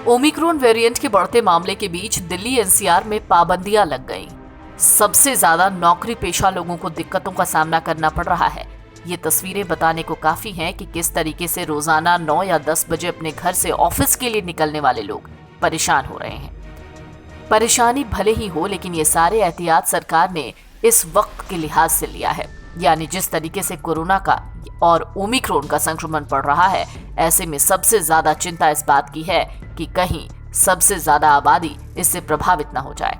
Omicron variant के बढ़ते मामले के बीच दिल्ली एनसीआर में पाबंदियां लग गईं। सबसे ज्यादा नौकरी पेशा लोगों को दिक्कतों का सामना करना पड़ रहा है। ये तस्वीरें बताने को काफी हैं कि किस तरीके से रोजाना 9 या 10 बजे अपने घर से ऑफिस के लिए निकलने वाले लोग परेशान हो रहे हैं। परेशानी भले ही हो, लेकिन ये सारे एहतियात सरकार ने इस वक्त के लिहाज से लिया है। यानी जिस तरीके से कोरोना का और ओमिक्रॉन का संक्रमण बढ़ रहा है, ऐसे में सबसे ज्यादा चिंता इस बात की है कि कहीं सबसे ज्यादा आबादी इससे प्रभावित न हो जाए।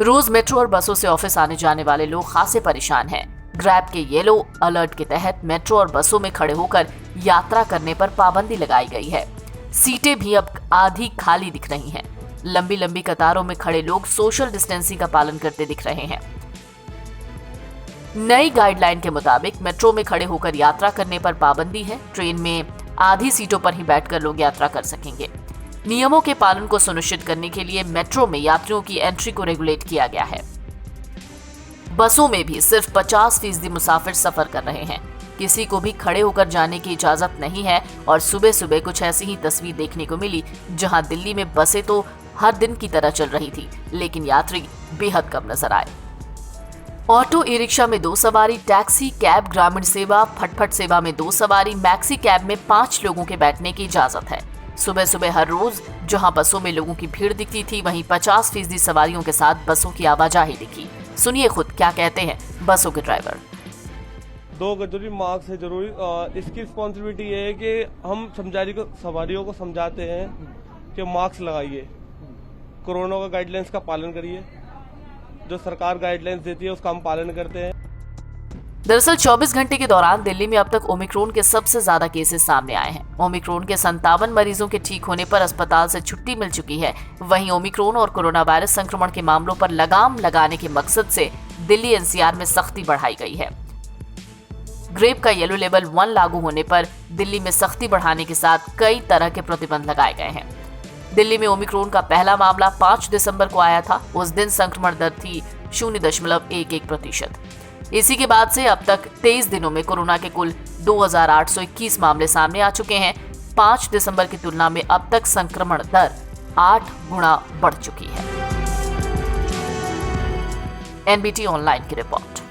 रोज मेट्रो और बसों से ऑफिस आने जाने वाले लोग खासे परेशान हैं। ग्रैब के येलो अलर्ट के तहत मेट्रो और बसों में खड़े होकर यात्रा करने पर पाबंदी लगाई गई है। सीटें भी अब आधी खाली दिख रही हैं। लंबी लंबी कतारों में खड़े लोग सोशल डिस्टेंसिंग का पालन करते दिख रहे हैं। नई गाइडलाइन के मुताबिक मेट्रो में खड़े होकर यात्रा करने पर पाबंदी है। ट्रेन में आधी सीटों पर ही बैठकर लोग यात्रा कर सकेंगे। नियमों के पालन को सुनिश्चित करने के लिए मेट्रो में यात्रियों की एंट्री को रेगुलेट किया गया है। बसों में भी सिर्फ 50% मुसाफिर सफर कर रहे हैं। किसी को भी खड़े होकर जाने की इजाजत नहीं है। और सुबह सुबह कुछ ऐसी ही तस्वीर देखने को मिली, जहां दिल्ली में बसें तो हर दिन की तरह चल रही थी, लेकिन यात्री बेहद कम नजर आए। ऑटो ई रिक्शा में 2 सवारी, टैक्सी, कैब, ग्रामीण सेवा, फटफट सेवा में 2 सवारी, मैक्सी कैब में 5 लोगों के बैठने की इजाजत है। सुबह सुबह हर रोज जहां बसों में लोगों की भीड़ दिखती थी, वहीं 50% सवारियों के साथ बसों की आवाजाही दिखी। सुनिए खुद क्या कहते हैं बसों के ड्राइवर। 2 गज जरूरी, मास्क है जरूरी। इसकी रिस्पॉन्सिबिलिटी ये है कि हम सवारियों को समझाते हैं कि मास्क लगाइए, कोरोना का गाइडलाइंस का पालन करिए। जो सरकार गाइडलाइंस देती है उसका हम पालन करते हैं। दरअसल 24 घंटे के दौरान दिल्ली में अब तक ओमिक्रॉन के सबसे ज्यादा केसेस सामने आए हैं। ओमिक्रॉन के 57 मरीजों के ठीक होने पर अस्पताल से छुट्टी मिल चुकी है। वहीं ओमिक्रॉन और कोरोना वायरस संक्रमण के मामलों पर लगाम लगाने के मकसद से दिल्ली एनसीआर में सख्ती बढ़ाई गई है। ग्रेप का येलो लेवल 1 लागू होने पर दिल्ली में सख्ती बढ़ाने के साथ कई तरह के प्रतिबंध लगाए गए हैं। दिल्ली में ओमिक्रॉन का पहला मामला 5 दिसंबर को आया था। उस दिन संक्रमण दर थी 0.11%। इसी के बाद से अब तक 23 दिनों में कोरोना के कुल 2821 मामले सामने आ चुके हैं। 5 दिसंबर की तुलना में अब तक संक्रमण दर 8 गुना बढ़ चुकी है। एनबीटी ऑनलाइन की रिपोर्ट।